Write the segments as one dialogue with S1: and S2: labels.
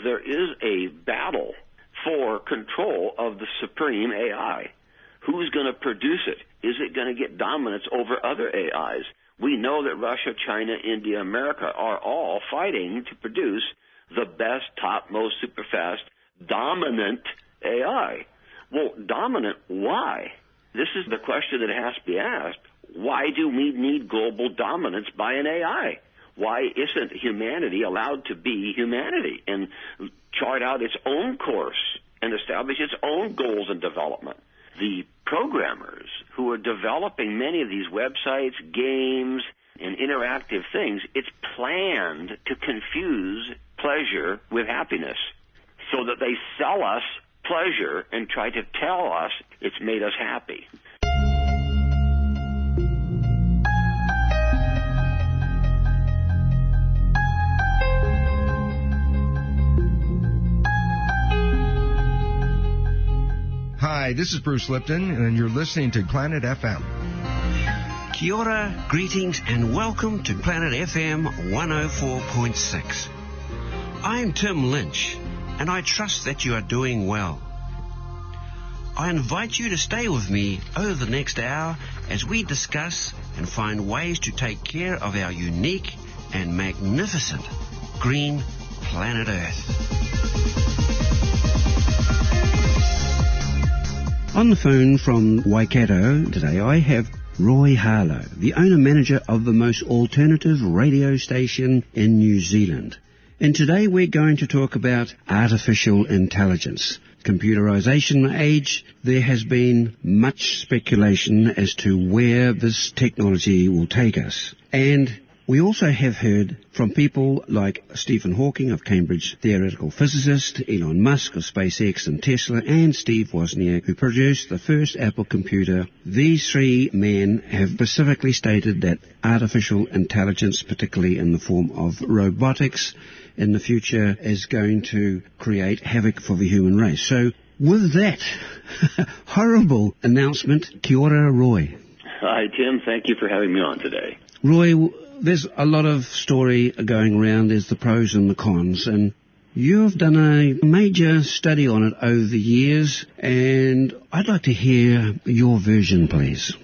S1: there is a battle for control of the supreme AI. Who's going to produce it? Is it going to get dominance over other AIs? We know that Russia, China, India, America are all fighting to produce the best, top, most super fast, dominant AI. Well, dominant, why? This is the question that has to be asked. Why do we need global dominance by an AI? Why isn't humanity allowed to be humanity and chart out its own course and establish its own goals and development? The programmers who are developing many of these websites, games, and interactive things, it's planned to confuse pleasure with happiness so that they sell us pleasure and try to tell us it's made us happy.
S2: Hi, this is Bruce Lipton, and you're listening to Planet FM.
S3: Kia ora, greetings, and welcome to Planet FM 104.6. I'm Tim Lynch, and I trust that you are doing well. I invite you to stay with me over the next hour as we discuss and find ways to take care of our unique and magnificent green planet Earth. On the phone from Waikato today, I have Roy Harlow, the owner-manager of the most alternative radio station in New Zealand. And today we're going to talk about artificial intelligence. Computerization age, there has been much speculation as to where this technology will take us. And we also have heard from people like Stephen Hawking of Cambridge theoretical physicist, Elon Musk of SpaceX and Tesla, and Steve Wozniak, who produced the first Apple computer. These three men have specifically stated that artificial intelligence, particularly in the form of robotics, in the future is going to create havoc for the human race. So with that horrible announcement, kia ora, Roy.
S1: Hi, Tim. Thank you for having me on today.
S3: Roy, there's a lot of story going around. There's the pros and the cons, and you've done a major study on it over the years, and I'd like to hear your version, please.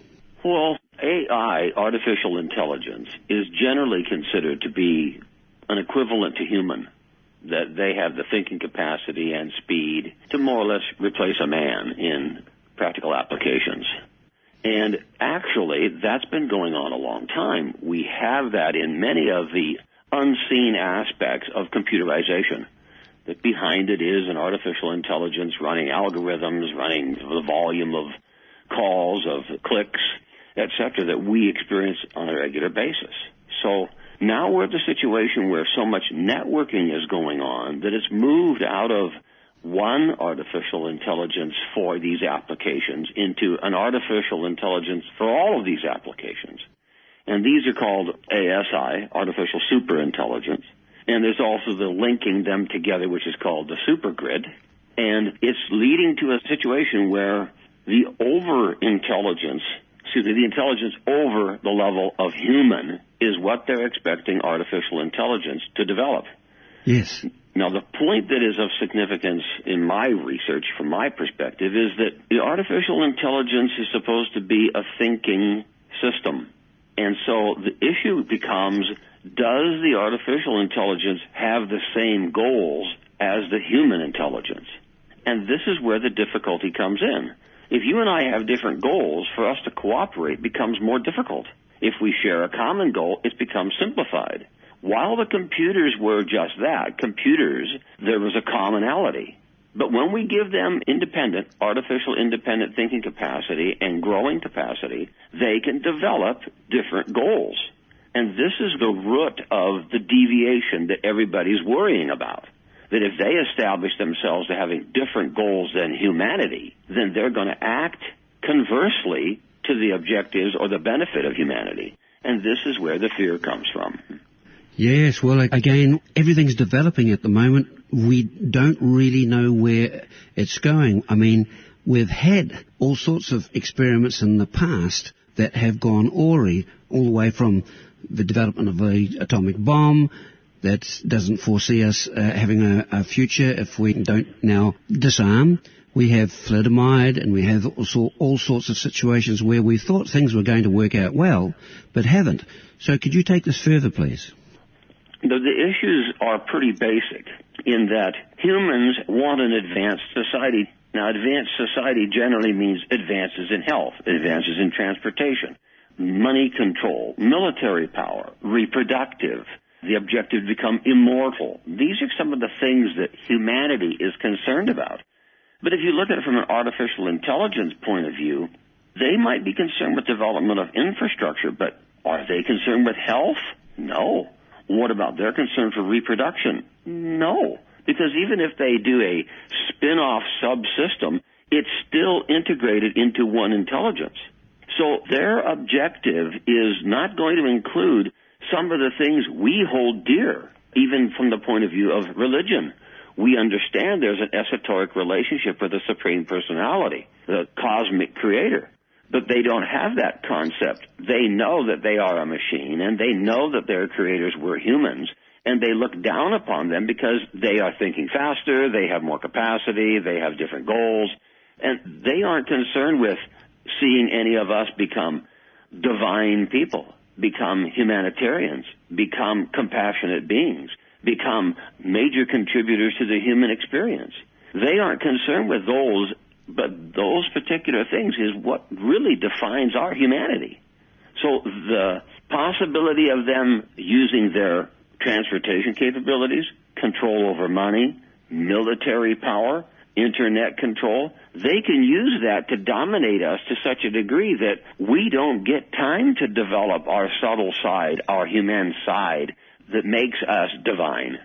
S1: Well, AI, artificial intelligence, is generally considered to be an equivalent to human, that they have the thinking capacity and speed to more or less replace a man in practical applications. And actually, that's been going on a long time. We have that in many of the unseen aspects of computerization. That behind it is an artificial intelligence running algorithms, running the volume of calls, of clicks, etc., that we experience on a regular basis. So now we're at the situation where so much networking is going on that it's moved out of one artificial intelligence for these applications into an artificial intelligence for all of these applications. And these are called ASI, artificial superintelligence. And there's also the linking them together, which is called the supergrid. And it's leading to a situation where the the intelligence over the level of human is what they're expecting artificial intelligence to develop.
S3: Yes.
S1: Now, the point that is of significance in my research, from my perspective, is that the artificial intelligence is supposed to be a thinking system. And so the issue becomes, does the artificial intelligence have the same goals as the human intelligence? And this is where the difficulty comes in. If you and I have different goals, for us to cooperate becomes more difficult. If we share a common goal, it becomes simplified. While the computers were just that, computers, there was a commonality. But when we give them artificial independent thinking capacity and growing capacity, they can develop different goals. And this is the root of the deviation that everybody's worrying about. That if they establish themselves to having different goals than humanity, then they're going to act conversely to the objectives or the benefit of humanity. And this is where the fear comes from.
S3: Yes, well, again, everything's developing at the moment. We don't really know where it's going. I mean, we've had all sorts of experiments in the past that have gone awry, all the way from the development of the atomic bomb, that doesn't foresee us having a future if we don't now disarm. We have thalidomide, and we have also all sorts of situations where we thought things were going to work out well, but haven't. So could you take this further, please?
S1: The issues are pretty basic in that humans want an advanced society. Now, advanced society generally means advances in health, advances in transportation, money control, military power, reproductive, the objective to become immortal. These are some of the things that humanity is concerned about. But if you look at it from an artificial intelligence point of view, they might be concerned with development of infrastructure, but are they concerned with health? No. What about their concern for reproduction? No. Because even if they do a spin-off subsystem, it's still integrated into one intelligence. So their objective is not going to include some of the things we hold dear, even from the point of view of religion. We understand there's an esoteric relationship with the Supreme Personality, the cosmic creator. But they don't have that concept. They know that they are a machine, and they know that their creators were humans, and they look down upon them because they are thinking faster, they have more capacity, they have different goals, and they aren't concerned with seeing any of us become divine people, become humanitarians, become compassionate beings, become major contributors to the human experience. They aren't concerned with those, but those particular things is what really defines our humanity. So the possibility of them using their transportation capabilities, control over money, military power, internet control, they can use that to dominate us to such a degree that we don't get time to develop our subtle side, our human side that makes us divine.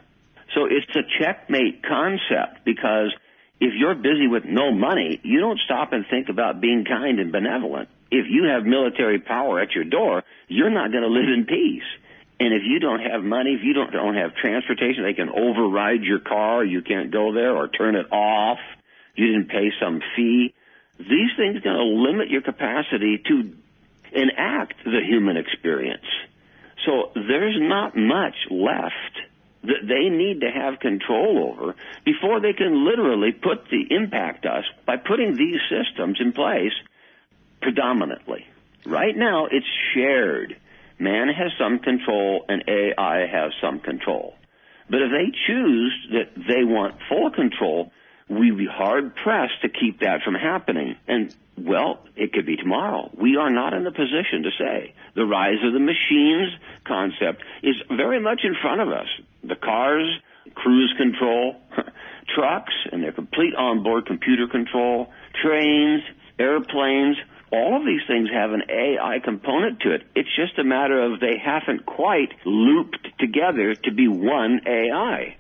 S1: So it's a checkmate concept, because if you're busy with no money, you don't stop and think about being kind and benevolent. If you have military power at your door, you're not going to live in peace. And if you don't have money, if you don't have transportation, they can override your car, you can't go there, or turn it off, you didn't pay some fee. These things are going to limit your capacity to enact the human experience. So there's not much left that they need to have control over before they can literally impact us by putting these systems in place predominantly. Right now, it's shared. Man has some control and AI has some control. But if they choose that they want full control, we'd be hard-pressed to keep that from happening. And, well, it could be tomorrow. We are not in a position to say. The rise of the machines concept is very much in front of us. The cars, cruise control, trucks, and their complete onboard computer control, trains, airplanes, all of these things have an AI component to it. It's just a matter of they haven't quite looped together to be one AI.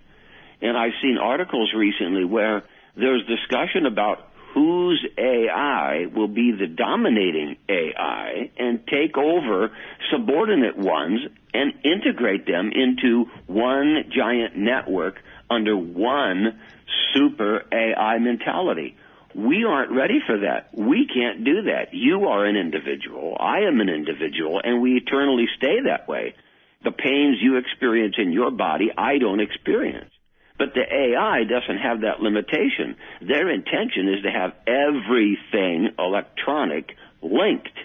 S1: And I've seen articles recently where there's discussion about whose AI will be the dominating AI and take over subordinate ones and integrate them into one giant network under one super AI mentality. We aren't ready for that. We can't do that. You are an individual. I am an individual, and we eternally stay that way. The pains you experience in your body, I don't experience. But the AI doesn't have that limitation. Their intention is to have everything electronic linked.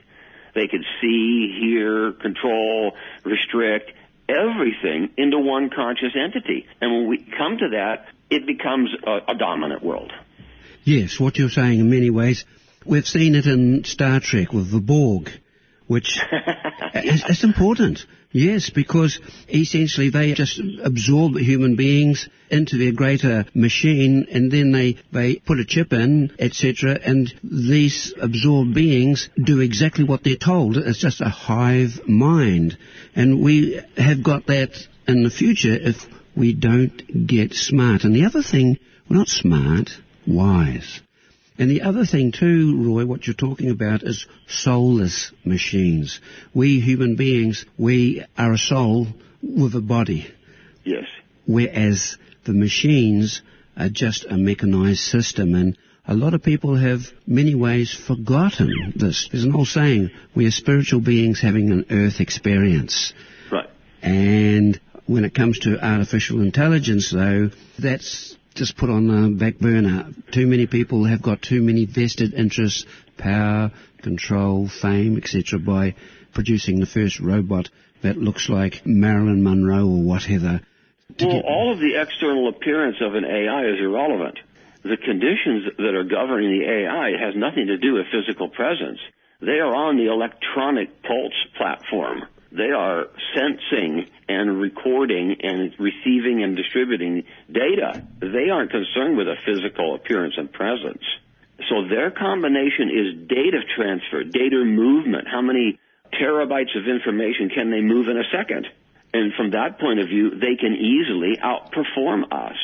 S1: They can see, hear, control, restrict, everything into one conscious entity. And when we come to that, it becomes a dominant world.
S3: Yes, what you're saying in many ways, we've seen it in Star Trek with the Borg, which is important. Yes, because essentially they just absorb human beings into their greater machine, and then they put a chip in, etc., and these absorbed beings do exactly what they're told. It's just a hive mind. And we have got that in the future if we don't get smart. And the other thing, we're not smart, wise. And the other thing too, Roy, what you're talking about is soulless machines. We human beings, we are a soul with a body.
S1: Yes.
S3: Whereas the machines are just a mechanized system. And a lot of people have many ways forgotten this. There's an old saying, we are spiritual beings having an earth experience.
S1: Right.
S3: And when it comes to artificial intelligence, though, that's just put on the back burner. Too many people have got too many vested interests, power, control, fame, etc. by producing the first robot that looks like Marilyn Monroe or whatever.
S1: Well, all of the external appearance of an AI is irrelevant. The conditions that are governing the AI has nothing to do with physical presence. They are on the electronic pulse platform. They are sensing and recording and receiving and distributing data. They aren't concerned with a physical appearance and presence. So their combination is data transfer, data movement. How many terabytes of information can they move in a second? And from that point of view, they can easily outperform us.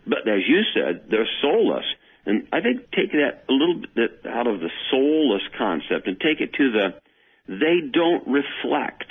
S1: But as you said, they're soulless. And I think take that a little bit out of the soulless concept and take it to they don't reflect.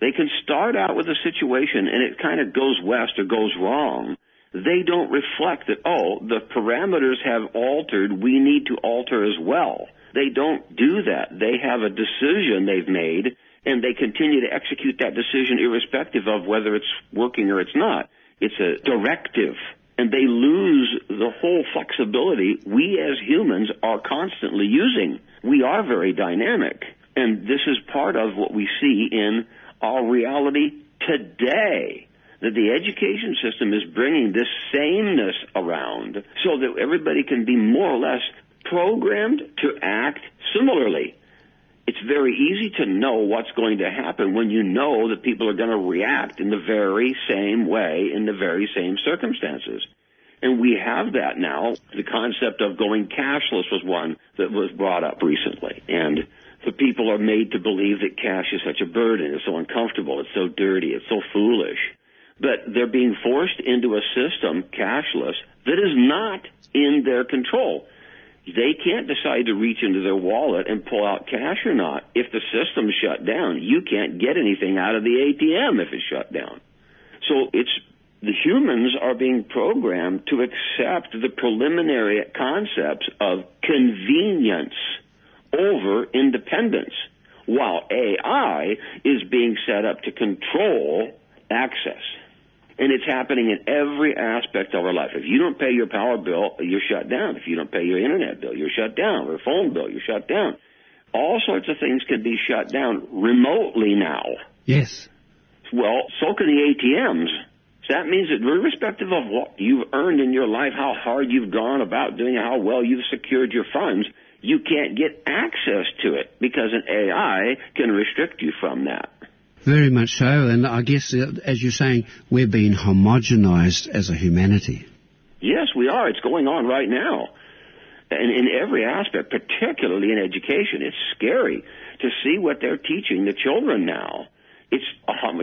S1: They can start out with a situation and it kind of goes west or goes wrong. They don't reflect that, the parameters have altered, we need to alter as well. They don't do that. They have a decision they've made, and they continue to execute that decision irrespective of whether it's working or it's not. It's a directive, and they lose the whole flexibility we as humans are constantly using. We are very dynamic, and this is part of what we see in our reality today, that the education system is bringing this sameness around so that everybody can be more or less programmed to act similarly. It's very easy to know what's going to happen when you know that people are going to react in the very same way in the very same circumstances. And we have that now. The concept of going cashless was one that was brought up recently. And the people are made to believe that cash is such a burden, it's so uncomfortable, it's so dirty, it's so foolish. But they're being forced into a system, cashless, that is not in their control. They can't decide to reach into their wallet and pull out cash or not. If the system's shut down, you can't get anything out of the ATM if it's shut down. So the humans are being programmed to accept the preliminary concepts of convenience over independence, while AI is being set up to control access. And it's happening in every aspect of our life. If you don't pay your power bill, you're shut down. If you don't pay your internet bill, you're shut down. Or phone bill, you're shut down. All sorts of things can be shut down remotely now.
S3: Yes.
S1: Well, so can the ATMs. So that means that irrespective of what you've earned in your life, how hard you've gone about doing it, how well you've secured your funds, you can't get access to it because an AI can restrict you from that.
S3: Very much so, and I guess, as you're saying, we're being homogenized as a humanity.
S1: Yes, we are. It's going on right now. And in every aspect, particularly in education, it's scary to see what they're teaching the children now. It's a hive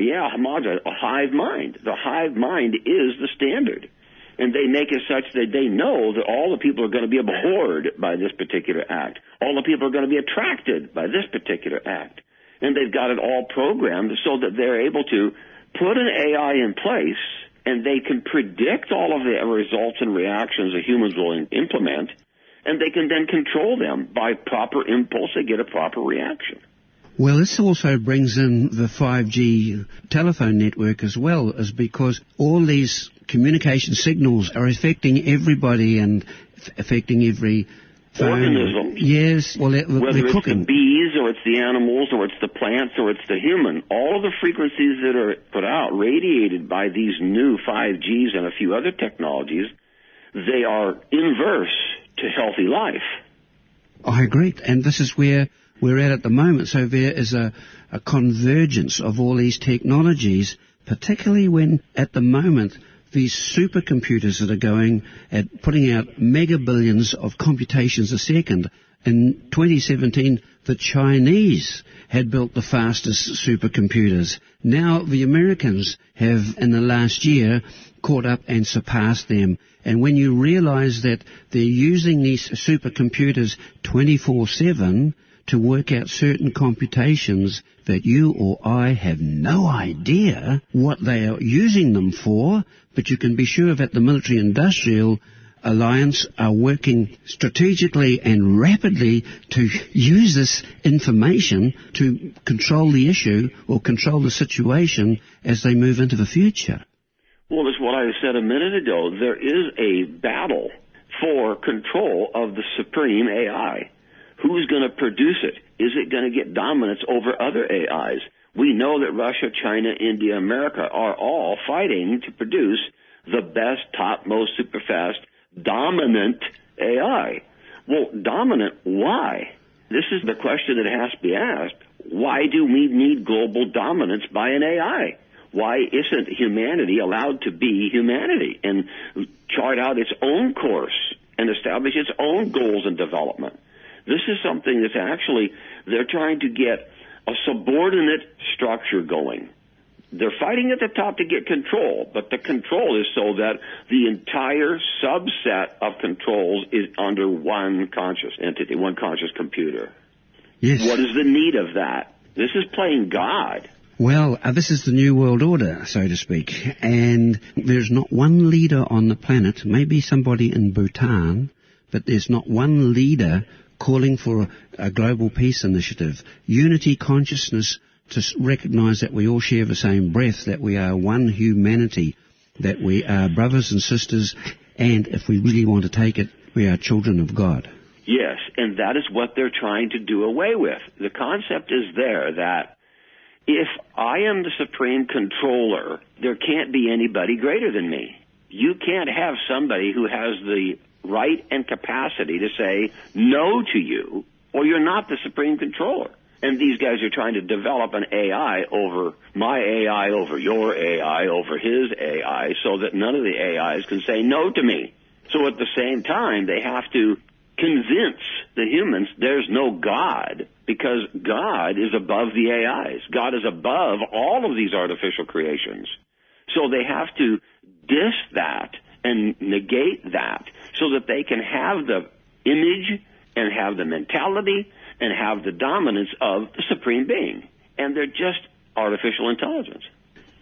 S1: mind. The hive mind is the standard. And they make it such that they know that all the people are going to be abhorred by this particular act. All the people are going to be attracted by this particular act. And they've got it all programmed so that they're able to put an AI in place, and they can predict all of the results and reactions that humans will implement, and they can then control them by proper impulse. They get a proper reaction.
S3: Well, this also brings in the 5G telephone network as well, is because all these communication signals are affecting everybody and affecting every
S1: organism.
S3: Yes, well,
S1: whether it's
S3: cooking.
S1: The bees or it's the animals or it's the plants or it's the human, all of the frequencies that are put out, radiated by these new 5Gs and a few other technologies, they are inverse to healthy life.
S3: I agree, and this is where we're at the moment. So there is a convergence of all these technologies, particularly when at the moment these supercomputers that are going at putting out mega billions of computations a second. In 2017, the Chinese had built the fastest supercomputers. Now the Americans have, in the last year, caught up and surpassed them. And when you realize that they're using these supercomputers 24/7 to work out certain computations that you or I have no idea what they are using them for, but you can be sure that the military industrial Alliance are working strategically and rapidly to use this information to control the issue or control the situation as they move into the future.
S1: Well, it's what I said a minute ago. There is a battle for control of the supreme AI. Who's going to produce it? Is it going to get dominance over other AIs? We know that Russia, China, India, America are all fighting to produce the best, topmost, super fast, dominant AI. Well, dominant, why? This is the question that has to be asked. Why do we need global dominance by an AI? Why isn't humanity allowed to be humanity and chart out its own course and establish its own goals and development? This is something that's actually, they're trying to get a subordinate structure going. They're fighting at the top to get control, but the control is so that the entire subset of controls is under one conscious entity, one conscious computer.
S3: Yes.
S1: What is the need of that? This is playing God.
S3: Well, this is the New World Order, so to speak, and there's not one leader on the planet, maybe somebody in Bhutan, but there's not one leader calling for a global peace initiative, unity consciousness, to recognize that we all share the same breath, that we are one humanity, that we are brothers and sisters, and if we really want to take it, we are children of God.
S1: Yes, and that is what they're trying to do away with. The concept is there that if I am the supreme controller, there can't be anybody greater than me. You can't have somebody who has the right and capacity to say no to you, or you're not the supreme controller. And these guys are trying to develop an AI over my AI, over your AI, over his AI, so that none of the AIs can say no to me. So at the same time, they have to convince the humans there's no God, because God is above the AIs. God is above all of these artificial creations. So they have to diss that and negate that so that they can have the image and have the mentality and have the dominance of the Supreme Being. And they're just artificial intelligence.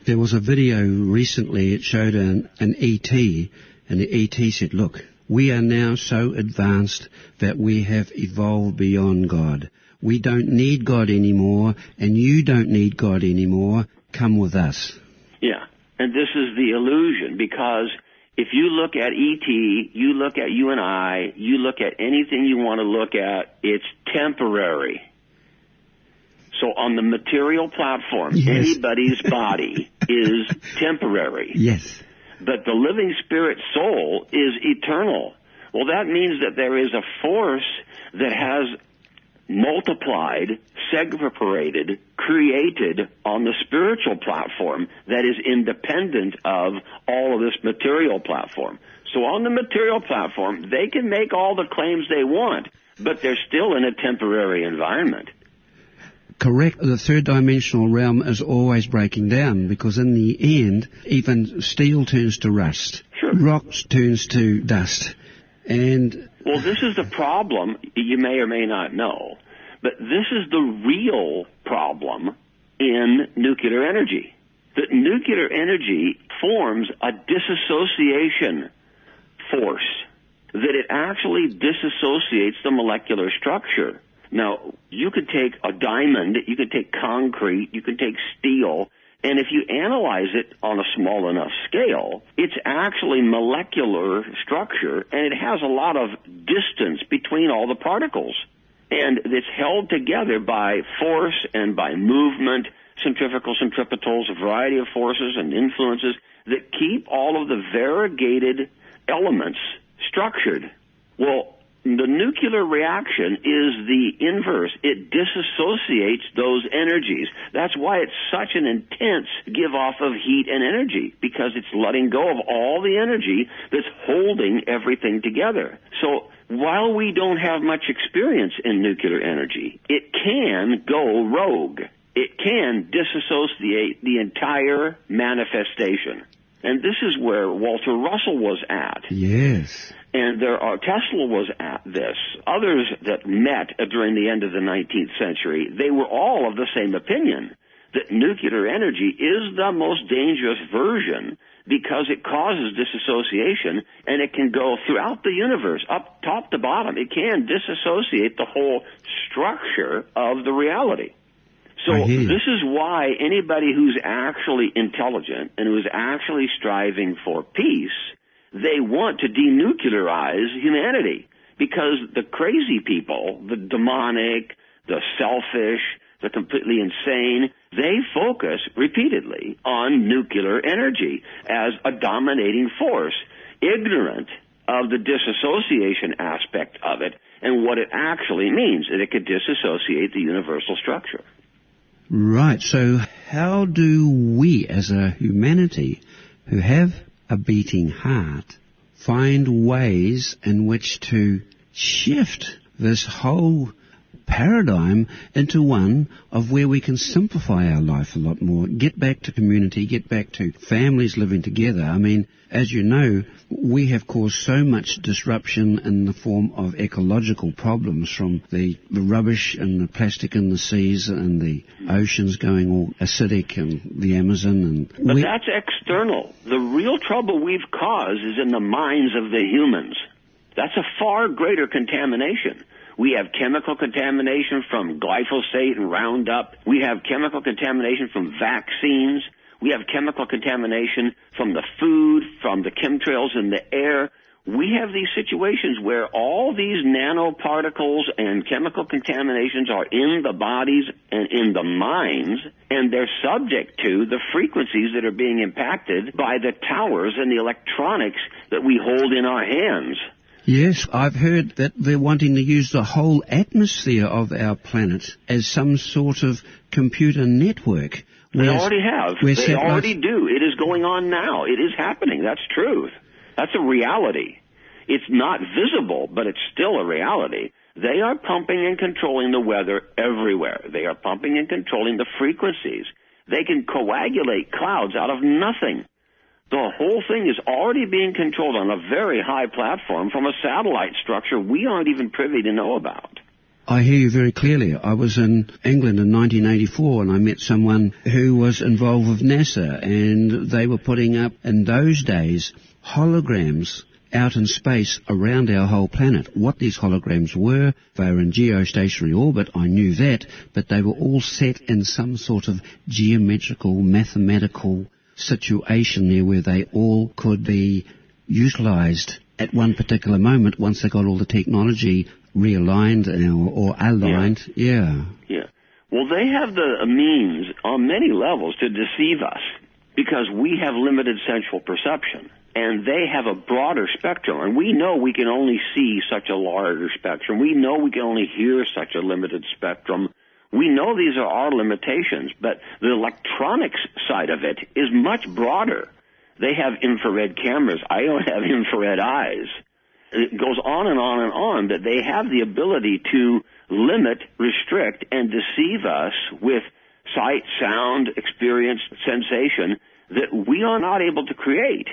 S3: There was a video recently, it showed an ET, and the ET said, look, we are now so advanced that we have evolved beyond God. We don't need God anymore, and you don't need God anymore. Come with us.
S1: Yeah, and this is the illusion, because if you look at ET, you look at you and I, you look at anything you want to look at, it's temporary. So on the material platform, yes, anybody's body is temporary.
S3: Yes.
S1: But the living spirit soul is eternal. Well, that means that there is a force that has multiplied, separated, created on the spiritual platform that is independent of all of this material platform. So on the material platform, they can make all the claims they want, but they're still in a temporary environment.
S3: Correct. The third dimensional realm is always breaking down, because in the end, even steel turns to rust.
S1: Sure.
S3: Rocks turns to dust. And
S1: well, this is the problem you may or may not know, but this is the real problem in nuclear energy. That nuclear energy forms a disassociation force, that it actually disassociates the molecular structure. Now, you could take a diamond, you could take concrete, you could take steel, and if you analyze it on a small enough scale, it's actually molecular structure, and it has a lot of distance between all the particles. And it's held together by force and by movement, centrifugals, centripetals, a variety of forces and influences that keep all of the variegated elements structured. Well, the nuclear reaction is the inverse. It disassociates those energies. That's why it's such an intense give-off of heat and energy, because it's letting go of all the energy that's holding everything together. So while we don't have much experience in nuclear energy, it can go rogue. It can disassociate the entire manifestation. And this is where Walter Russell was at.
S3: Yes.
S1: And Tesla was at this. Others that met during the end of the 19th century, they were all of the same opinion, that nuclear energy is the most dangerous version because it causes disassociation, and it can go throughout the universe, up top to bottom. It can disassociate the whole structure of the reality. So this is why anybody who's actually intelligent and who's actually striving for peace, they want to denuclearize humanity, because the crazy people, the demonic, the selfish, the completely insane, they focus repeatedly on nuclear energy as a dominating force, ignorant of the disassociation aspect of it and what it actually means, that it could disassociate the universal structure.
S3: Right. So how do we as a humanity who have a beating heart find ways in which to shift this whole paradigm into one of where we can simplify our life a lot more, get back to community, get back to families living together? I mean, as you know, we have caused so much disruption in the form of ecological problems, from the rubbish and the plastic in the seas and the oceans going all acidic and the Amazon.
S1: But that's external. The real trouble we've caused is in the minds of the humans. That's a far greater contamination. We have chemical contamination from glyphosate and Roundup. We have chemical contamination from vaccines. We have chemical contamination from the food, from the chemtrails in the air. We have these situations where all these nanoparticles and chemical contaminations are in the bodies and in the minds, and they're subject to the frequencies that are being impacted by the towers and the electronics that we hold in our hands.
S3: Yes, I've heard that they're wanting to use the whole atmosphere of our planet as some sort of computer network.
S1: They already have. They already do. It is going on now. It is happening. That's truth. That's a reality. It's not visible, but it's still a reality. They are pumping and controlling the weather everywhere. They are pumping and controlling the frequencies. They can coagulate clouds out of nothing. The whole thing is already being controlled on a very high platform from a satellite structure we aren't even privy to know about.
S3: I hear you very clearly. I was in England in 1984 and I met someone who was involved with NASA, and they were putting up, in those days, holograms out in space around our whole planet. What these holograms were, they were in geostationary orbit, I knew that, but they were all set in some sort of geometrical, mathematical situation there where they all could be utilized at one particular moment once they got all the technology realigned or aligned. Yeah.
S1: Well, they have the means on many levels to deceive us because we have limited sensual perception, and they have a broader spectrum, and we know we can only see such a larger spectrum. We know we can only hear such a limited spectrum. We know these are our limitations, but the electronics side of it is much broader. They have infrared cameras. I don't have infrared eyes. It goes on and on and on, that they have the ability to limit, restrict, and deceive us with sight, sound, experience, sensation that we are not able to create.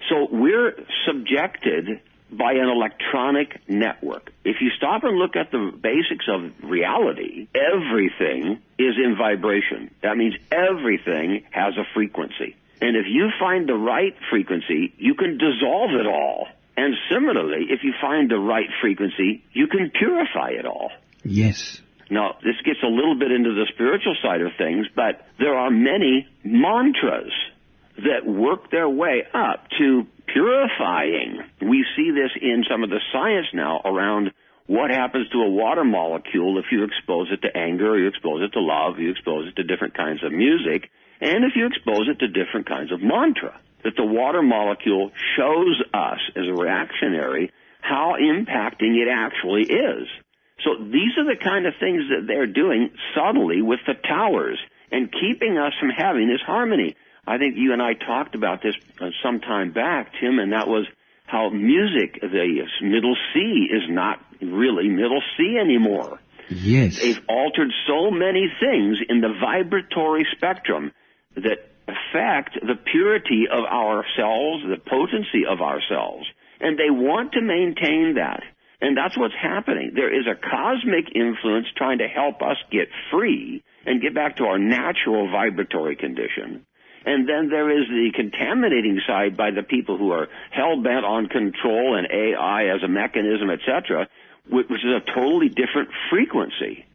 S1: So we're subjected by an electronic network. If you stop and look at the basics of reality, everything is in vibration. That means everything has a frequency. And if you find the right frequency, you can dissolve it all. And similarly, if you find the right frequency, you can purify it all.
S3: Yes.
S1: Now, this gets a little bit into the spiritual side of things, but there are many mantras that work their way up to purifying. We see this in some of the science now around what happens to a water molecule if you expose it to anger, or you expose it to love, you expose it to different kinds of music, and if you expose it to different kinds of mantra. That the water molecule shows us as a reactionary how impacting it actually is. So these are the kind of things that they're doing subtly with the towers and keeping us from having this harmony. I think you and I talked about this some time back, Tim, and that was how music, the middle C, is not really middle C anymore.
S3: Yes.
S1: They've altered so many things in the vibratory spectrum that affect the purity of ourselves, the potency of ourselves, and they want to maintain that. And that's what's happening. There is a cosmic influence trying to help us get free and get back to our natural vibratory condition. And then there is the contaminating side by the people who are hell-bent on control and AI as a mechanism, etc., which is a totally different frequency.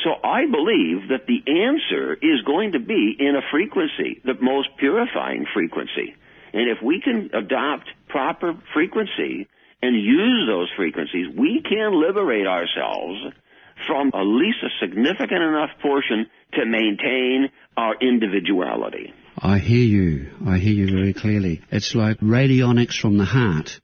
S1: So I believe that the answer is going to be in a frequency, the most purifying frequency. And if we can adopt proper frequency and use those frequencies, we can liberate ourselves from at least a significant enough portion to maintain our individuality.
S3: I hear you very clearly. It's like radionics from the heart.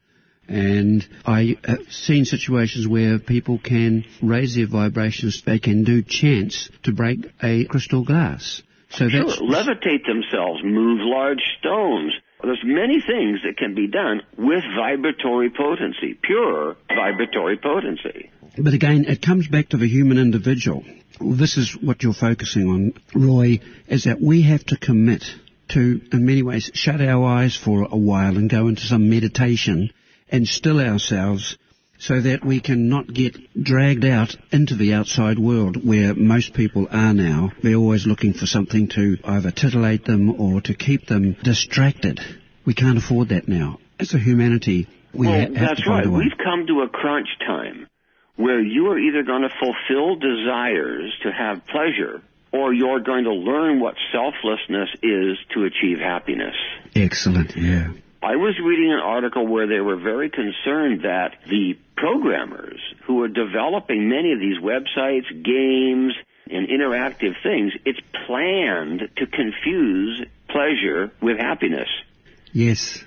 S3: And I have seen situations where people can raise their vibrations, they can do chants to break a crystal glass. So
S1: sure,
S3: that's
S1: levitate themselves, move large stones. There's many things that can be done with vibratory potency, pure vibratory potency.
S3: But again, it comes back to the human individual. This is what you're focusing on, Roy, is that we have to commit to, in many ways, shut our eyes for a while and go into some meditation and still ourselves so that we can not get dragged out into the outside world where most people are now. They're always looking for something to either titillate them or to keep them distracted. We can't afford that now. As a humanity, we have
S1: that's
S3: to find
S1: right.
S3: a way.
S1: We've come to a crunch time where you are either going to fulfill desires to have pleasure or you're going to learn what selflessness is to achieve happiness.
S3: Excellent, yeah.
S1: I was reading an article where they were very concerned that the programmers who are developing many of these websites, games, and interactive things, it's planned to confuse pleasure with happiness.
S3: Yes.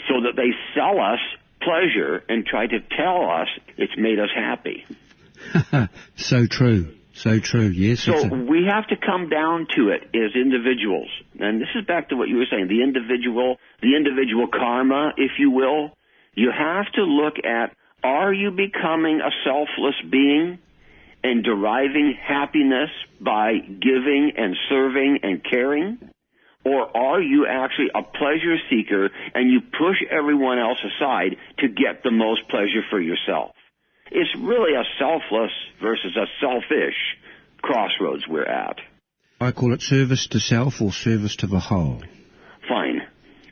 S1: So that they sell us pleasure and try to tell us it's made us happy.
S3: So true. So true, yes.
S1: So we have to come down to it as individuals. And this is back to what you were saying, the individual karma, if you will. You have to look at, are you becoming a selfless being and deriving happiness by giving and serving and caring? Or are you actually a pleasure seeker and you push everyone else aside to get the most pleasure for yourself? It's really a selfless versus a selfish crossroads we're at.
S3: I call it service to self or service to the whole.
S1: Fine.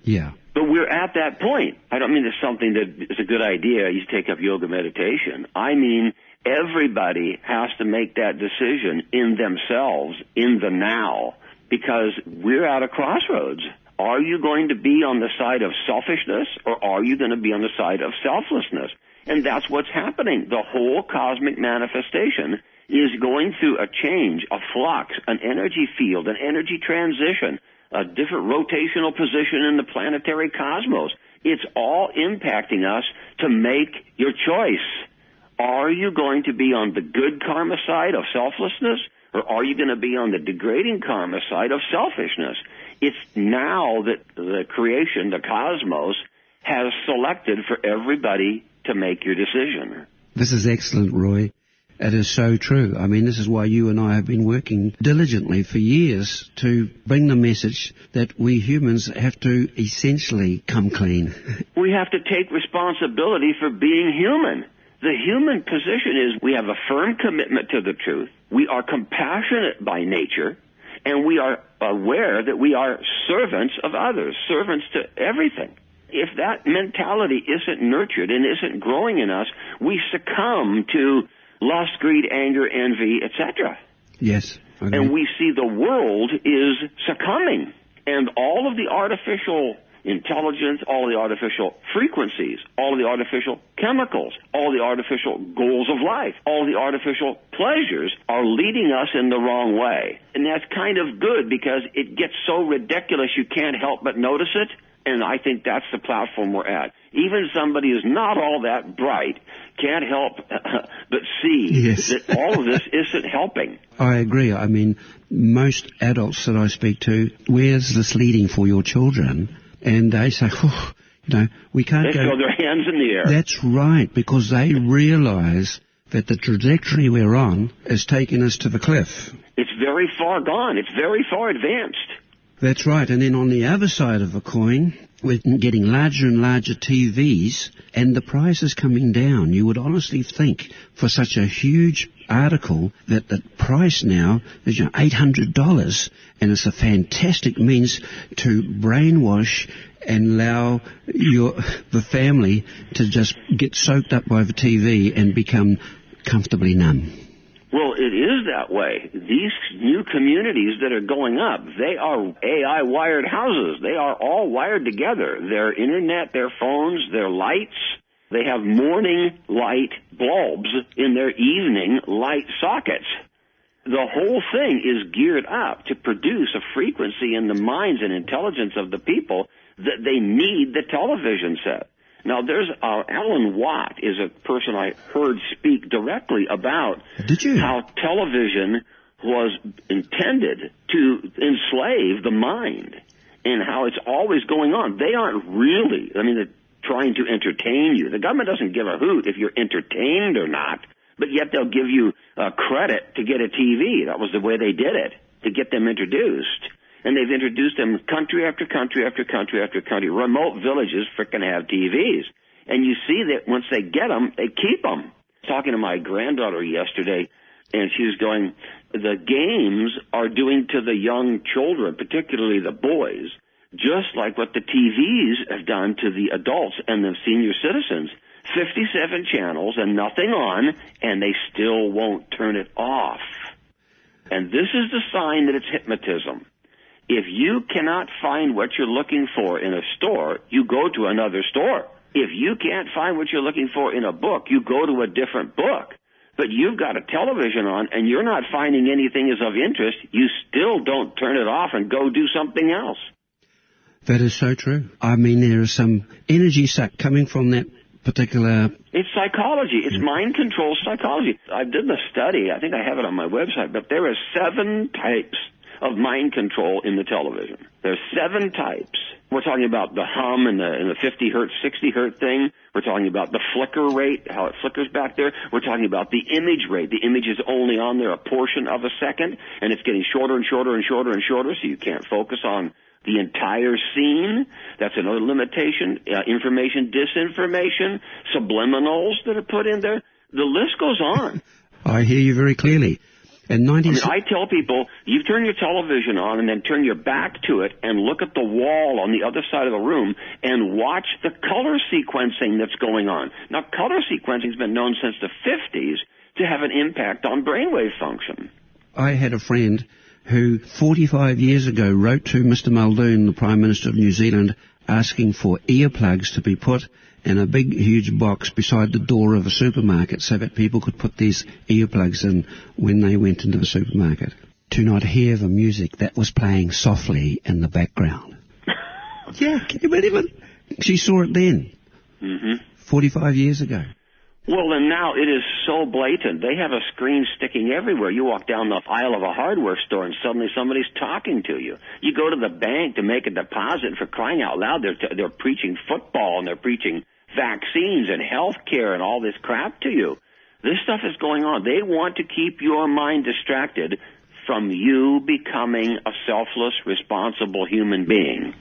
S3: Yeah.
S1: But we're at that point. I don't mean it's something that is a good idea. You take up yoga meditation. I mean everybody has to make that decision in themselves, in the now, because we're at a crossroads. Are you going to be on the side of selfishness or are you going to be on the side of selflessness? And that's what's happening. The whole cosmic manifestation is going through a change, a flux, an energy field, an energy transition, a different rotational position in the planetary cosmos. It's all impacting us to make your choice. Are you going to be on the good karma side of selflessness, or are you going to be on the degrading karma side of selfishness? It's now that the creation, the cosmos, has selected for everybody to make your decision.
S3: This is excellent, Roy. It is so true. I mean, this is why you and I have been working diligently for years to bring the message that we humans have to essentially come clean.
S1: We have to take responsibility for being human. The human position is we have a firm commitment to the truth. We are compassionate by nature, and we are aware that we are servants of others, servants to everything. If that mentality isn't nurtured and isn't growing in us, we succumb to lust, greed, anger, envy, etc.
S3: Yes.
S1: And we see the world is succumbing. And all of the artificial intelligence, all the artificial frequencies, all the artificial chemicals, all the artificial goals of life, all the artificial pleasures are leading us in the wrong way. And that's kind of good because it gets so ridiculous you can't help but notice it. And I think that's the platform we're at. Even somebody who's not all that bright can't help but see that all of this isn't helping.
S3: I agree. I mean, most adults that I speak to, where's this leading for your children? And they say, we can't
S1: go. They throw their hands in the air.
S3: That's right, because they realize that the trajectory we're on is taking us to the cliff.
S1: It's very far gone. It's very far advanced.
S3: That's right. And then on the other side of the coin, we're getting larger and larger TVs, and the price is coming down. You would honestly think for such a huge article that the price now is $800, and it's a fantastic means to brainwash and allow the family to just get soaked up by the TV and become comfortably numb.
S1: Well, it is that way. These new communities that are going up, they are AI wired houses. They are all wired together. Their internet, their phones, their lights. They have morning light bulbs in their evening light sockets. The whole thing is geared up to produce a frequency in the minds and intelligence of the people that they need the television set. Now, there's Alan Watt is a person I heard speak directly about how television was intended to enslave the mind and how it's always going on. They aren't really, they're trying to entertain you. The government doesn't give a hoot if you're entertained or not, but yet they'll give you credit to get a TV. That was the way they did it, to get them introduced. And they've introduced them country after country after country after country. Remote villages frickin' have TVs. And you see that once they get them, they keep them. Talking to my granddaughter yesterday, and she was going, the games are doing to the young children, particularly the boys, just like what the TVs have done to the adults and the senior citizens. 57 channels and nothing on, and they still won't turn it off. And this is the sign that it's hypnotism. If you cannot find what you're looking for in a store, you go to another store. If you can't find what you're looking for in a book, you go to a different book. But you've got a television on and you're not finding anything is of interest, you still don't turn it off and go do something else.
S3: That is so true. I mean, there is some energy suck coming from that particular...
S1: It's psychology. It's mind control psychology. I did the study. I think I have it on my website. But there are 7 types of mind control in the television. There's 7 types. We're talking about the hum and the 50 hertz, 60 hertz thing. We're talking about the flicker rate, how it flickers back there. We're talking about the image rate. The image is only on there a portion of a second, and it's getting shorter and shorter and shorter and shorter, so you can't focus on the entire scene. That's another limitation. Information disinformation, subliminals that are put in there. The list goes on.
S3: I hear you very clearly.
S1: I tell people, you turn your television on and then turn your back to it and look at the wall on the other side of the room and watch the color sequencing that's going on. Now, color sequencing has been known since the 50s to have an impact on brainwave function.
S3: I had a friend who 45 years ago wrote to Mr. Muldoon, the Prime Minister of New Zealand, asking for earplugs to be put in a big, huge box beside the door of a supermarket so that people could put these earplugs in when they went into the supermarket to not hear the music that was playing softly in the background. Yeah, can you believe it? She saw it then, 45 years ago.
S1: Well, and now it is so blatant. They have a screen sticking everywhere. You walk down the aisle of a hardware store and suddenly somebody's talking to you. You go to the bank to make a deposit, for crying out loud, they're preaching football and they're preaching vaccines and health care and all this crap to you. This stuff is going on. They want to keep your mind distracted from you becoming a selfless, responsible human being.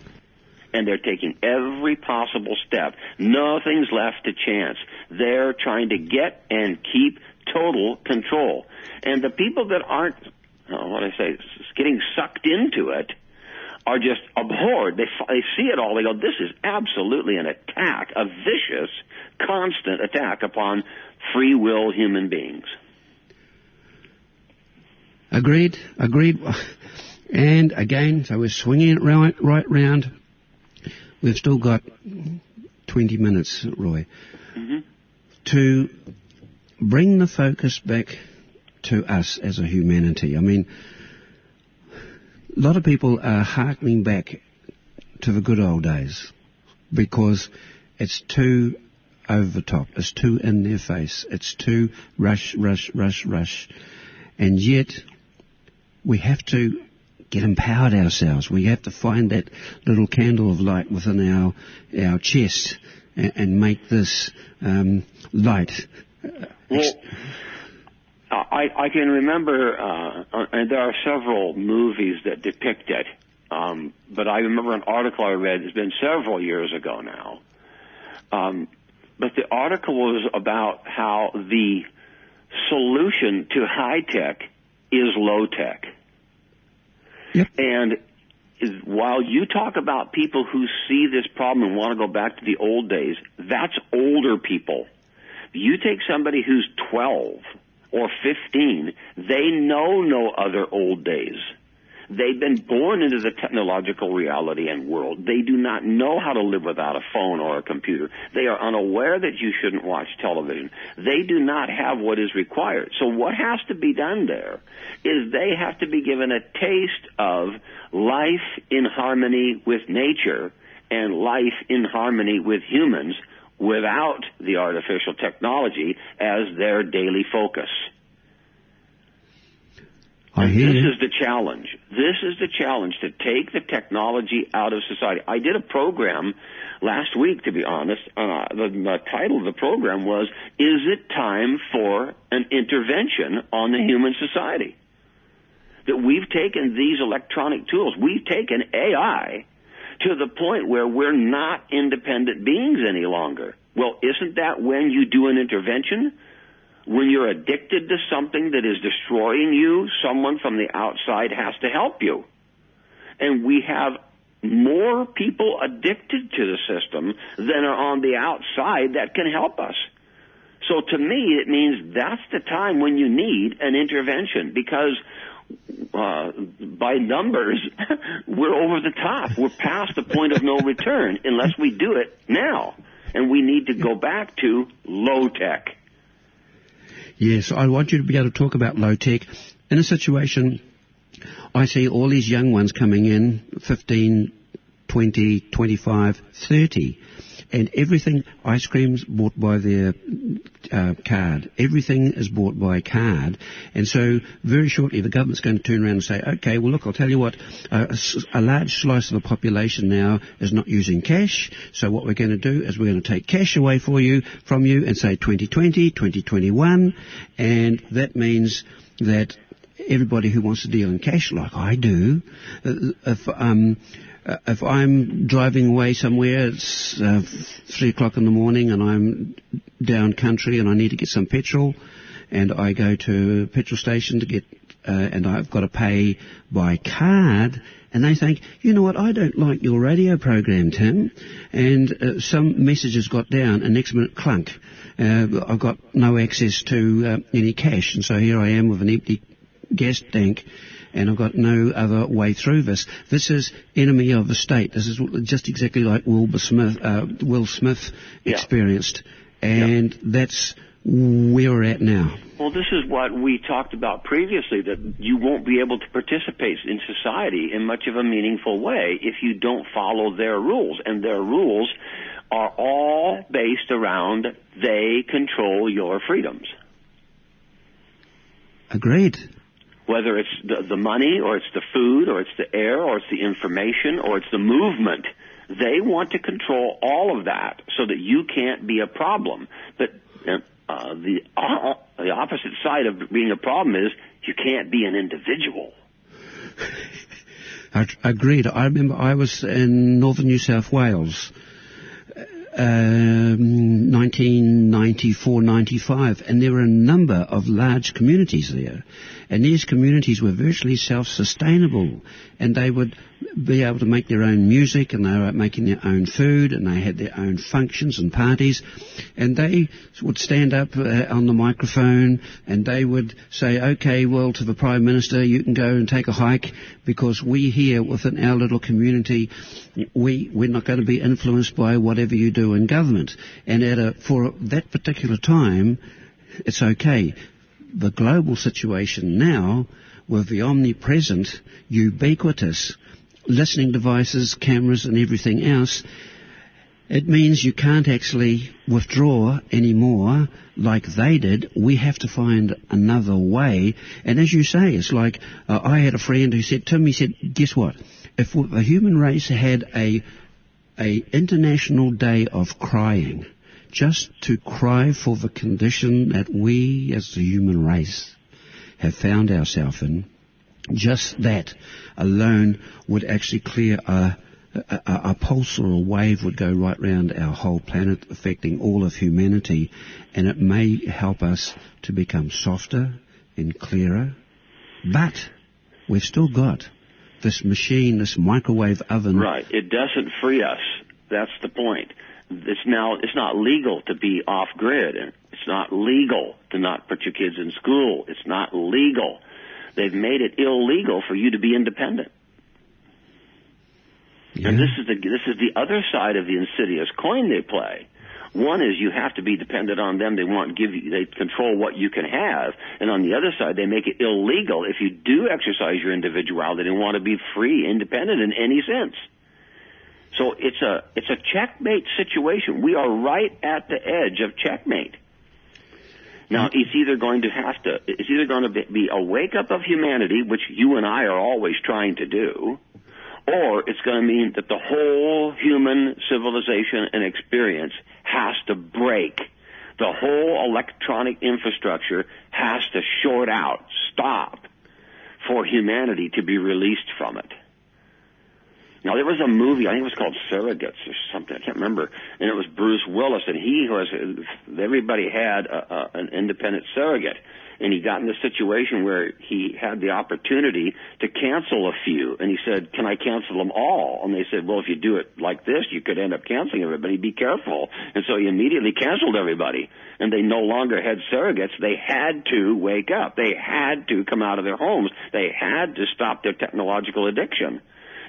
S1: And they're taking every possible step. Nothing's left to chance. They're trying to get and keep total control. And the people that aren't, getting sucked into it are just abhorred. They see it all. They go, this is absolutely an attack, a vicious, constant attack upon free will human beings.
S3: Agreed. And again, so we're swinging it right round. We've still got 20 minutes, Roy, to bring the focus back to us as a humanity. I mean, a lot of people are harkening back to the good old days because it's too over the top. It's too in their face. It's too rush. And yet, we have to get empowered ourselves. We have to find that little candle of light within our chest and make this light.
S1: Well, I can remember, and there are several movies that depict it, but I remember an article I read, it's been several years ago now, but the article was about how the solution to high-tech is low-tech.
S3: Yep.
S1: And while you talk about people who see this problem and want to go back to the old days, that's older people. You take somebody who's 12 or 15, they know no other old days. They've been born into the technological reality and world. They do not know how to live without a phone or a computer. They are unaware that you shouldn't watch television. They do not have what is required. So what has to be done there is they have to be given a taste of life in harmony with nature and life in harmony with humans without the artificial technology as their daily focus. This is the challenge. This is the challenge, to take the technology out of society. I did a program last week, to be honest. The title of the program was, Is It Time for an Intervention on the Human Society? That we've taken these electronic tools, we've taken AI to the point where we're not independent beings any longer. Well, isn't that when you do an intervention? When you're addicted to something that is destroying you, someone from the outside has to help you. And we have more people addicted to the system than are on the outside that can help us. So to me, it means that's the time when you need an intervention, because by numbers, we're over the top. We're past the point of no return unless we do it now. And we need to go back to low tech.
S3: Yes, I want you to be able to talk about low tech. In a situation, I see all these young ones coming in, 15, 20, 25, 30, and everything, ice cream's bought by their card. Everything is bought by card. And so very shortly the government's going to turn around and say, okay, well look, I'll tell you what, a large slice of the population now is not using cash, so what we're going to do is we're going to take cash away from you and say 2020, 2021, and that means that everybody who wants to deal in cash, like I do, if I'm driving away somewhere, it's 3 o'clock in the morning and I'm down country and I need to get some petrol, and I go to a petrol station to get, and I've got to pay by card, and they think, you know what, I don't like your radio program, Tim, and some messages got down, and next minute, clunk, I've got no access to any cash, and so here I am with an empty gas tank, and I've got no other way through this. This is enemy of the state. This is just exactly like Will Smith experienced, and that's where we're at now.
S1: Well, this is what we talked about previously, that you won't be able to participate in society in much of a meaningful way if you don't follow their rules, and their rules are all based around they control your freedoms.
S3: Agreed.
S1: Whether it's the money, or it's the food, or it's the air, or it's the information, or it's the movement, they want to control all of that so that you can't be a problem. But the opposite side of being a problem is you can't be an individual.
S3: Agreed. I remember I was in northern New South Wales, 1994-95, and there were a number of large communities there, and these communities were virtually self-sustainable, and they would be able to make their own music, and they were making their own food, and they had their own functions and parties, and they would stand up on the microphone, and they would say, okay, well, to the Prime Minister, you can go and take a hike, because we here within our little community, we're not going to be influenced by whatever you do in government. And for that particular time, it's okay. The global situation now, with the omnipresent, ubiquitous listening devices, cameras and everything else, it means you can't actually withdraw anymore like they did. We have to find another way. And as you say, it's like, I had a friend who said, Tim, he said, guess what? If the human race had a international day of crying, just to cry for the condition that we as the human race have found ourselves in, Just that alone would actually clear a pulse or a wave would go right round our whole planet, affecting all of humanity, and it may help us to become softer and clearer. But we've still got this machine, this microwave oven.
S1: Right. It doesn't free us. That's the point. It's not legal to be off-grid. It's not legal to not put your kids in school. It's not legal. They've made it illegal for you to be independent. Yeah. And this is the other side of the insidious coin they play. One is you have to be dependent on them. They control what you can have. And on the other side, they make it illegal if you do exercise your individuality and want to be free, independent in any sense. So it's a checkmate situation. We are right at the edge of checkmate. Now, it's either going to be a wake-up of humanity, which you and I are always trying to do, or it's going to mean that the whole human civilization and experience has to break. The whole electronic infrastructure has to short out, stop, for humanity to be released from it. Now, there was a movie, I think it was called Surrogates or something, I can't remember, and it was Bruce Willis, and everybody had an independent surrogate, and he got in a situation where he had the opportunity to cancel a few, and he said, can I cancel them all? And they said, well, if you do it like this, you could end up canceling everybody, be careful. And so he immediately canceled everybody, and they no longer had surrogates. They had to wake up. They had to come out of their homes. They had to stop their technological addiction.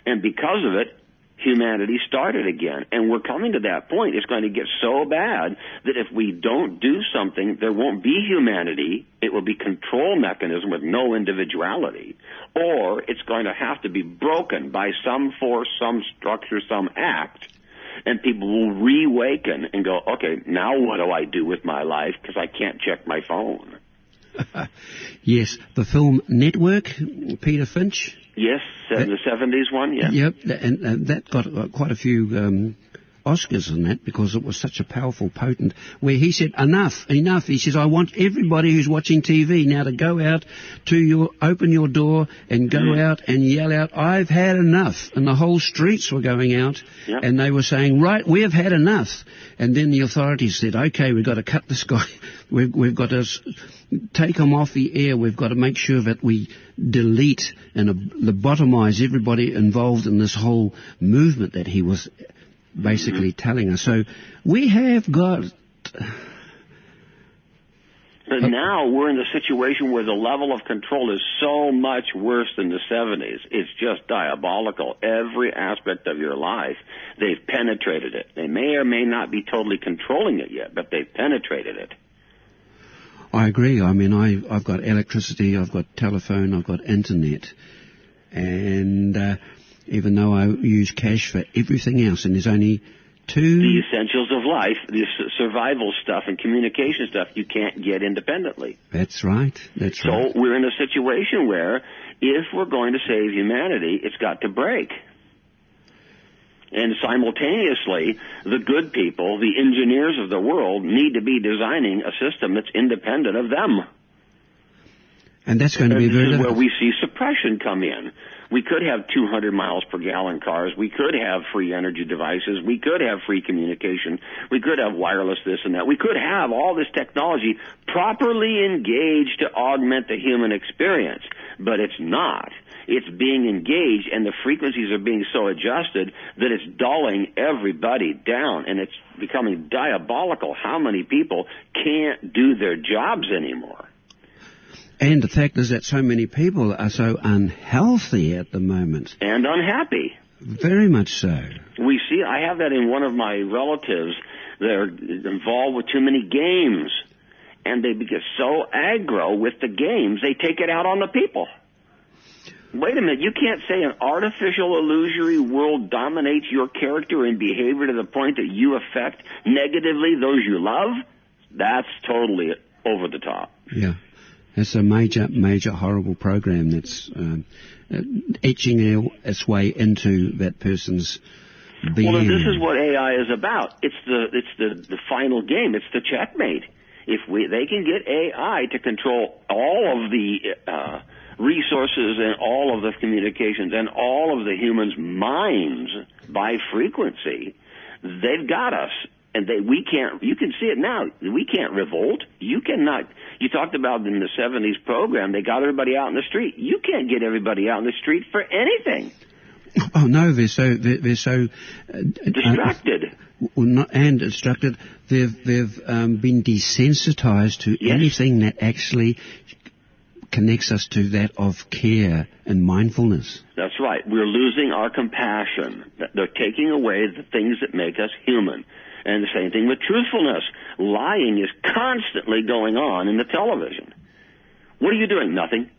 S1: And because of it, humanity started again. And we're coming to that point. It's going to get so bad that if we don't do something, there won't be humanity. It will be control mechanism with no individuality. Or it's going to have to be broken by some force, some structure, some act. And people will reawaken and go, okay, now what do I do with my life? Because I can't check my phone.
S3: Yes, the film Network, Peter Finch.
S1: Yes, the 70s one, yeah.
S3: Yep, and that got quite a few Oscars in that because it was such a powerful, potent, where he said, enough. He says, I want everybody who's watching TV now to go out open your door and go out and yell out, I've had enough. And the whole streets were going out and they were saying, right, we've had enough. And then the authorities said, okay, we've got to cut this guy. We've got to take him off the air. We've got to make sure that we delete and lobotomize everybody involved in this whole movement that he was basically telling us. So we have got...
S1: But now we're in the situation where the level of control is so much worse than the 70s. It's just diabolical. Every aspect of your life, they've penetrated it. They may or may not be totally controlling it yet, but they've penetrated it.
S3: I agree. I mean, I've got electricity, I've got telephone, I've got internet. And even though I use cash for everything else, and there's only two...
S1: The essentials of life, the survival stuff and communication stuff, you can't get independently.
S3: That's right. That's right.
S1: So we're in a situation where if we're going to save humanity, it's got to break. And simultaneously, the good people, the engineers of the world, need to be designing a system that's independent of them.
S3: And that's going to be very difficult.
S1: This is where we see suppression come in. We could have 200 miles per gallon cars. We could have free energy devices. We could have free communication. We could have wireless this and that. We could have all this technology properly engaged to augment the human experience. But it's not. It's being engaged, and the frequencies are being so adjusted that it's dulling everybody down, and it's becoming diabolical how many people can't do their jobs anymore.
S3: And the fact is that so many people are so unhealthy at the moment. And
S1: unhappy.
S3: Very much so.
S1: We see, I have that in one of my relatives. They're involved with too many games, and they get so aggro with the games, they take it out on the people. Wait a minute, you can't say an artificial illusory world dominates your character and behavior to the point that you affect negatively those you love? That's totally over the top.
S3: Yeah. It's a major, major horrible program that's etching its way into that person's being.
S1: Well, this is what AI is about. It's the final game. It's the checkmate. If they can get AI to control all of the resources and all of the communications and all of the humans' minds by frequency, they've got us. And we can't, you can see it now, we can't revolt. You cannot, you talked about in the 70s program, they got everybody out in the street. You can't get everybody out in the street for anything.
S3: Oh no, they're so
S1: distracted.
S3: And distracted. They've been desensitized to anything that actually connects us to that of care and mindfulness.
S1: That's right. We're losing our compassion. They're taking away the things that make us human. And the same thing with truthfulness. Lying is constantly going on in the television. What are you doing? Nothing.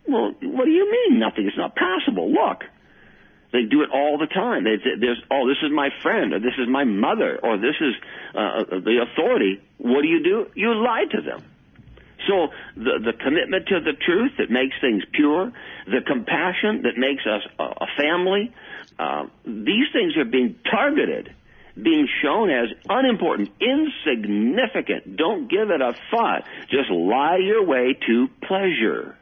S1: Well, what do you mean nothing? It's not possible. Look. They do it all the time. This is my friend, or this is my mother, or this is the authority. What do? You lie to them. So the commitment to the truth that makes things pure, the compassion that makes us a family, these things are being targeted, being shown as unimportant, insignificant. Don't give it a thought. Just lie your way to pleasure.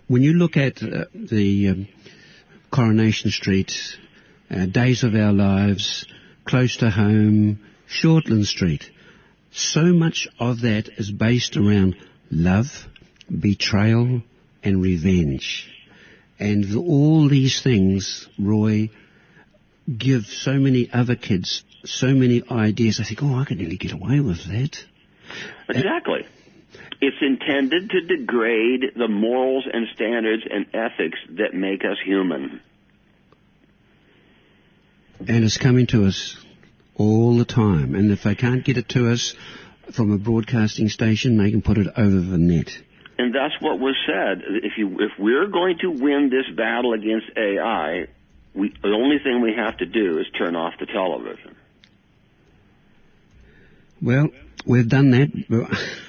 S3: When you look at the Coronation Street, Days of Our Lives, Close to Home, Shortland Street, so much of that is based around love, betrayal, and revenge. And all these things, Roy, give so many other kids so many ideas. I think, oh, I could nearly get away with that.
S1: Exactly. It's intended to degrade the morals and standards and ethics that make us human.
S3: And it's coming to us all the time. And if they can't get it to us from a broadcasting station, they can put it over the net.
S1: And that's what was said. If we're going to win this battle against AI, the only thing we have to do is turn off the television.
S3: Well, we've done that,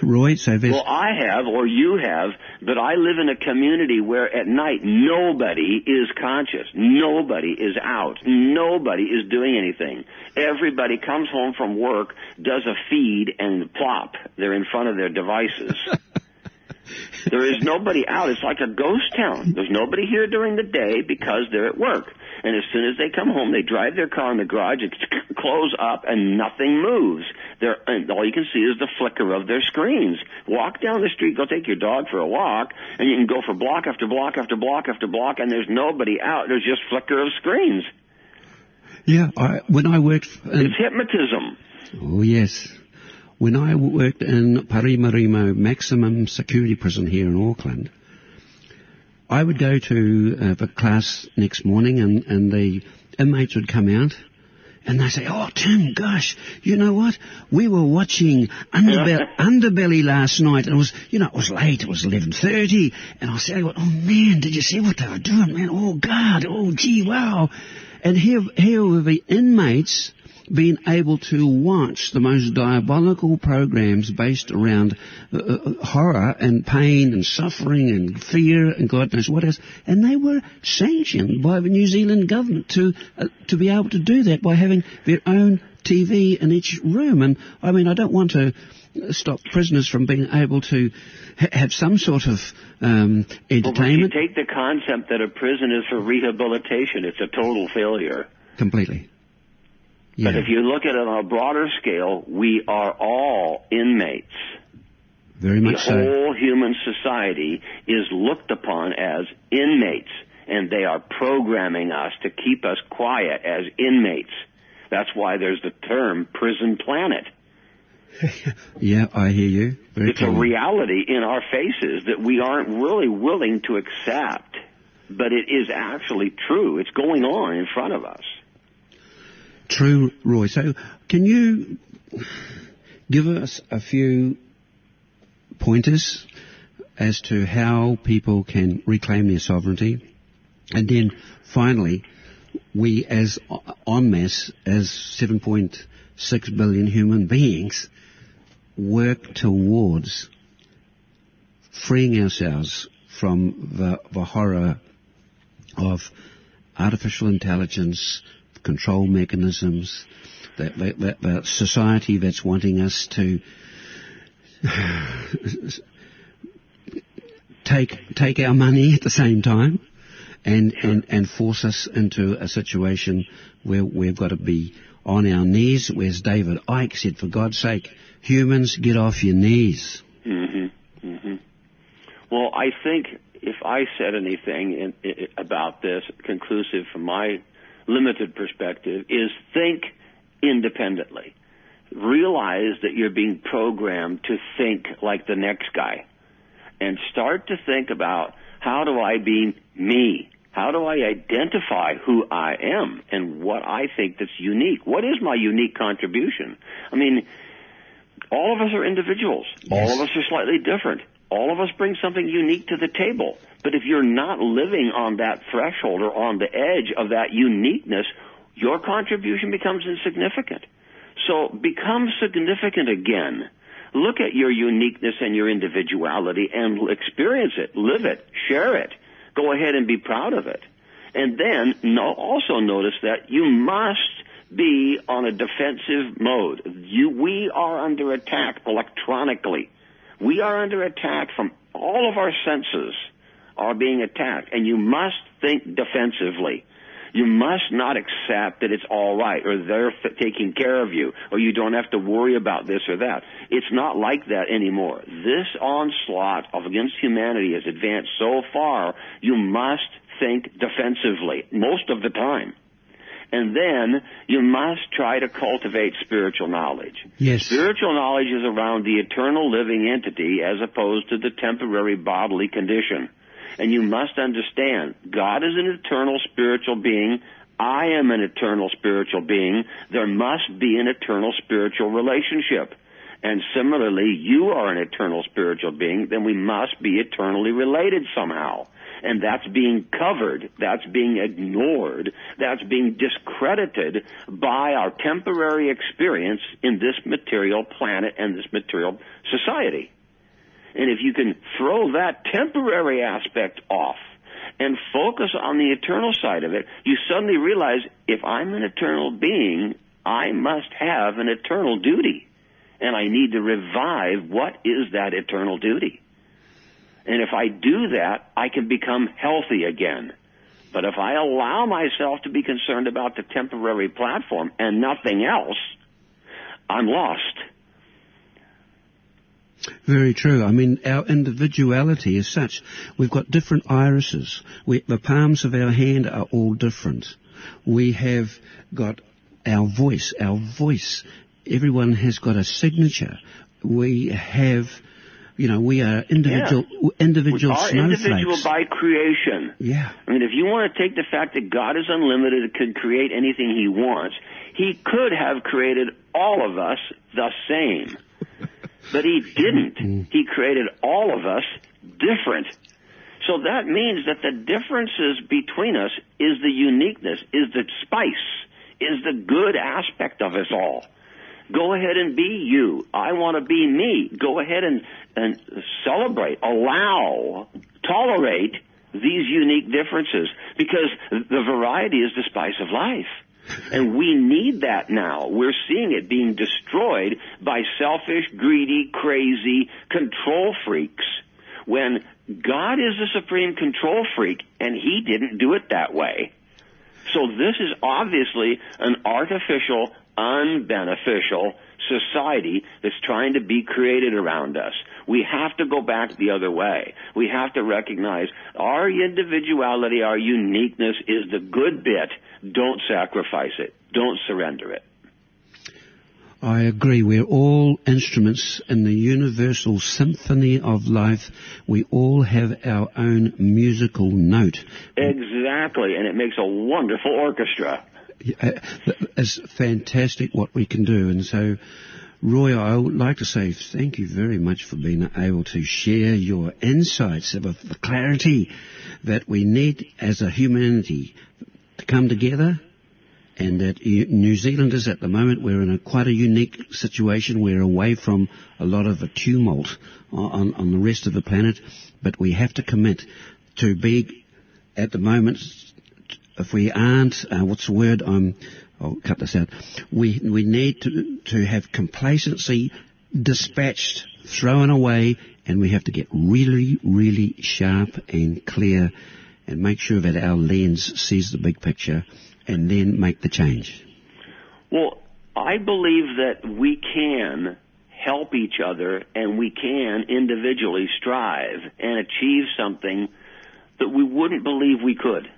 S3: Roy.
S1: Well, I have, or you have, but I live in a community where at night nobody is conscious. Nobody is out. Nobody is doing anything. Everybody comes home from work, does a feed, and plop, they're in front of their devices. There is nobody out. It's like a ghost town. There's nobody here during the day because they're at work. And as soon as they come home, they drive their car in the garage, and close up, and nothing moves. And all you can see is the flicker of their screens. Walk down the street, go take your dog for a walk, and you can go for block after block after block after block, and there's nobody out. There's just flicker of screens.
S3: Yeah, when I worked...
S1: it's hypnotism.
S3: Oh, yes. When I worked in Parimurimo Maximum Security Prison here in Auckland, I would go to the class next morning, and the inmates would come out, and they say, "Oh, Tim, gosh, you know what? We were watching Underbelly last night, and it was late. It was 11:30, and I said, "Oh man, did you see what they were doing, man? Oh God, oh gee, wow!" And here were the inmates being able to watch the most diabolical programs based around horror and pain and suffering and fear and God knows what else. And they were sanctioned by the New Zealand government to be able to do that by having their own TV in each room. And I mean, I don't want to stop prisoners from being able to have some sort of entertainment. Well, if you
S1: take the concept that a prison is for rehabilitation, it's a total failure.
S3: Completely. Yeah.
S1: But if you look at it on a broader scale, we are all inmates.
S3: Very much so.
S1: The whole human society is looked upon as inmates, and they are programming us to keep us quiet as inmates. That's why there's the term prison planet.
S3: Yeah, I hear you.
S1: It's a reality in our faces that we aren't really willing to accept, but it is actually true. It's going on in front of us.
S3: True, Roy. So can you give us a few pointers as to how people can reclaim their sovereignty? And then finally, we as en masse, as 7.6 billion human beings, work towards freeing ourselves from the horror of artificial intelligence, control mechanisms, that society that's wanting us to take our money at the same time and force us into a situation where we've got to be on our knees, whereas David Icke said, for God's sake, humans, get off your knees.
S1: Mm-hmm. Mm-hmm. Well, I think if I said anything about this, conclusive from my limited perspective, is think independently. Realize that you're being programmed to think like the next guy. And start to think about, how do I be me? How do I identify who I am and what I think that's unique? What is my unique contribution? I mean, all of us are individuals. Yes. All of us are slightly different. All of us bring something unique to the table. But if you're not living on that threshold or on the edge of that uniqueness, your contribution becomes insignificant. So become significant again. Look at your uniqueness and your individuality and experience it, live it, share it. Go ahead and be proud of it. And then also notice that you must be on a defensive mode. We are under attack electronically. We are under attack from all of our senses are being attacked, and you must think defensively. You must not accept that it's all right, or they're taking care of you, or you don't have to worry about this or that. It's not like that anymore. This onslaught against humanity has advanced so far, you must think defensively most of the time. And then you must try to cultivate spiritual knowledge.
S3: Yes.
S1: Spiritual knowledge is around the eternal living entity as opposed to the temporary bodily condition. And you must understand, God is an eternal spiritual being. I am an eternal spiritual being. There must be an eternal spiritual relationship. And similarly, you are an eternal spiritual being, then we must be eternally related somehow. And that's being covered, that's being ignored, that's being discredited by our temporary experience in this material planet and this material society. And if you can throw that temporary aspect off and focus on the eternal side of it, you suddenly realize, if I'm an eternal being, I must have an eternal duty. And I need to revive what is that eternal duty. And if I do that, I can become healthy again. But if I allow myself to be concerned about the temporary platform and nothing else, I'm lost.
S3: Very true. I mean, our individuality is such. We've got different irises. The palms of our hand are all different. We have got our voice. Everyone has got a signature. We have, we are individual snowflakes.
S1: Individual by creation.
S3: Yeah.
S1: I mean, if you want to take the fact that God is unlimited and can create anything he wants, he could have created all of us the same. But he didn't. He created all of us different. So that means that the differences between us is the uniqueness, is the spice, is the good aspect of us all. Go ahead and be you. I want to be me. Go ahead and celebrate, allow, tolerate these unique differences, because the variety is the spice of life. And we need that now. We're seeing it being destroyed by selfish, greedy, crazy control freaks, when God is the supreme control freak, and he didn't do it that way. So this is obviously an artificial, unbeneficial society that's trying to be created around us. We have to go back the other way. We have to recognize our individuality, our uniqueness is the good bit. Don't sacrifice it. Don't surrender it.
S3: I agree. We're all instruments in the universal symphony of life. We all have our own musical note.
S1: Exactly, and it makes a wonderful orchestra.
S3: It's fantastic what we can do. And so, Roy, I would like to say thank you very much for being able to share your insights of the clarity that we need as a humanity to come together, and that New Zealanders at the moment, we're in quite a unique situation. We're away from a lot of the tumult on the rest of the planet, but we have to commit to be, at the moment, if we aren't, what's the word? I'll cut this out. We need to have complacency dispatched, thrown away, and we have to get really, really sharp and clear and make sure that our lens sees the big picture and then make the change.
S1: Well, I believe that we can help each other and we can individually strive and achieve something that we wouldn't believe we could.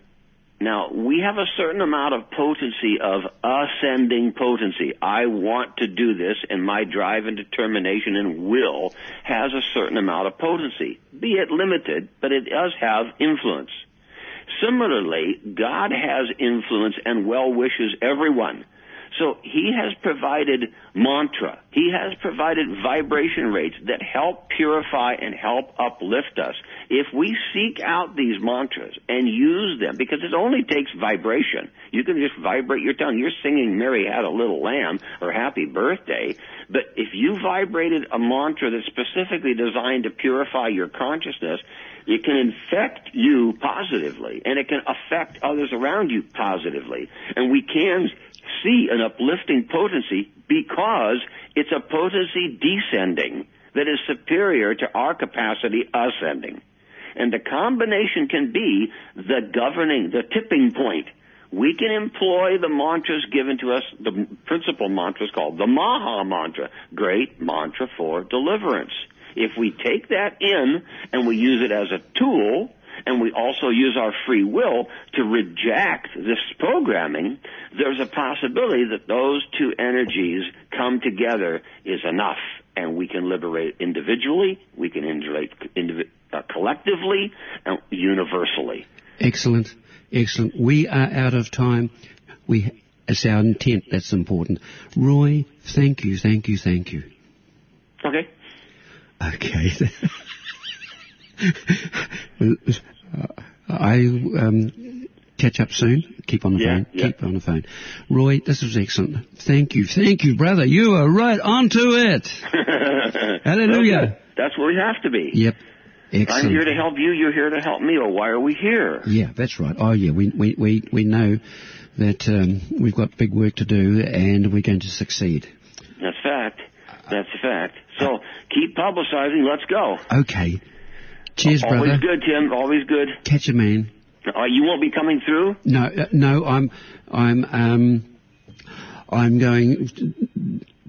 S1: Now, we have a certain amount of potency, of ascending potency. I want to do this, and my drive and determination and will has a certain amount of potency, be it limited, but it does have influence. Similarly, God has influence and well wishes everyone. So he has provided mantra. He has provided vibration rates that help purify and help uplift us. If we seek out these mantras and use them, because it only takes vibration. You can just vibrate your tongue. You're singing Mary Had a Little Lamb or Happy Birthday, but if you vibrated a mantra that's specifically designed to purify your consciousness, it can infect you positively, and it can affect others around you positively. And we can see an uplifting potency because it's a potency descending that is superior to our capacity ascending. And the combination can be the tipping point. We can employ the mantras given to us, the principal mantra is called the Maha Mantra, great mantra for deliverance. If we take that in and we use it as a tool, and we also use our free will to reject this programming, there's a possibility that those two energies come together is enough, and we can liberate individually, we can liberate collectively, and universally.
S3: Excellent, excellent. We are out of time. It's our intent that's important. Roy, thank you.
S1: Okay.
S3: Okay. I catch up soon. Keep on the phone.
S1: Yeah.
S3: Keep on the phone. Roy, this was excellent. Thank you, brother. You are right onto it. Hallelujah.
S1: Okay. That's where we have to be.
S3: Yep. Excellent.
S1: I'm here to help you. You're here to help me. Or why are we here?
S3: Yeah, that's right. Oh, yeah. We know that we've got big work to do, and we're going to succeed.
S1: That's fact. That's a fact. So keep publicizing. Let's go.
S3: Okay. Cheers, brother.
S1: Always good, Tim. Always good.
S3: Catch you, man.
S1: You won't be coming through?
S3: No. I'm going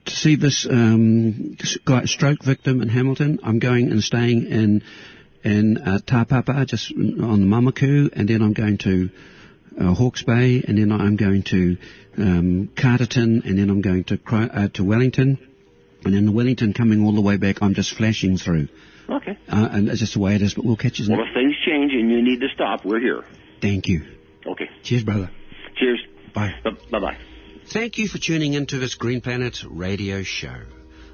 S3: to see this guy, stroke victim in Hamilton. I'm going and staying in Tāpapa, just on the Mamaku, and then I'm going to Hawke's Bay, and then I'm going to Carterton, and then I'm going to Wellington, and then Wellington coming all the way back. I'm just flashing through.
S1: Okay.
S3: And it's just the way it is, but we'll catch you.
S1: Well, if things change and you need to stop, we're here.
S3: Thank you.
S1: Okay.
S3: Cheers, brother.
S1: Cheers.
S3: Bye.
S1: Bye-bye.
S3: Thank you for tuning into this Green Planet radio show.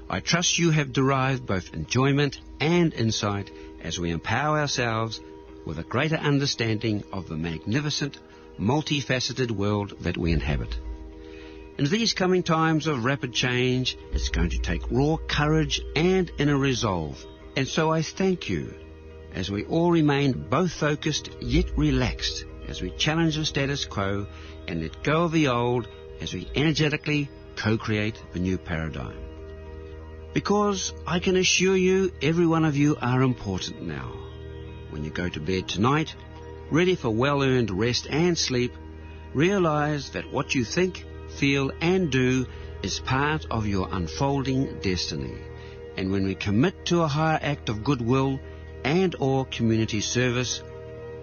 S3: I trust you have derived both enjoyment and insight as we empower ourselves with a greater understanding of the magnificent, multifaceted world that we inhabit. In these coming times of rapid change, it's going to take raw courage and inner resolve. And so I thank you as we all remain both focused yet relaxed as we challenge the status quo and let go of the old as we energetically co-create a new paradigm. Because I can assure you, every one of you are important now. When you go to bed tonight, ready for well-earned rest and sleep, realize that what you think, feel and do is part of your unfolding destiny. And when we commit to a higher act of goodwill and or community service,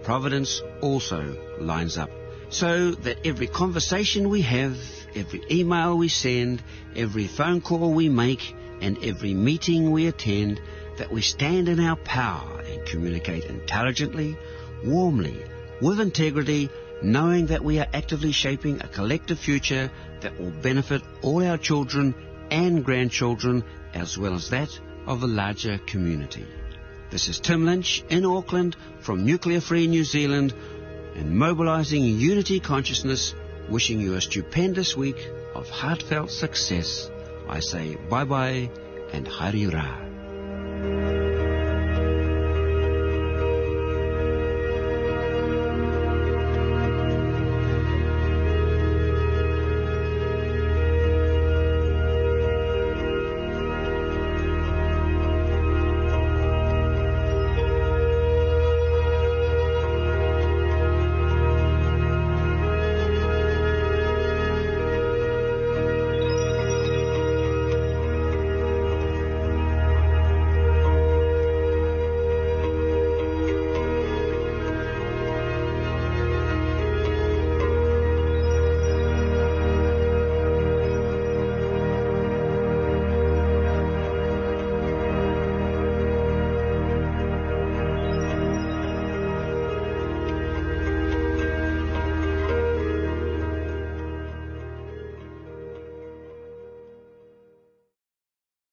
S3: Providence also lines up. So that every conversation we have, every email we send, every phone call we make, and every meeting we attend, that we stand in our power and communicate intelligently, warmly, with integrity, knowing that we are actively shaping a collective future that will benefit all our children and grandchildren, as well as that of the larger community. This is Tim Lynch in Auckland from Nuclear Free New Zealand, and mobilizing unity consciousness, wishing you a stupendous week of heartfelt success. I say bye-bye and Hari Ra.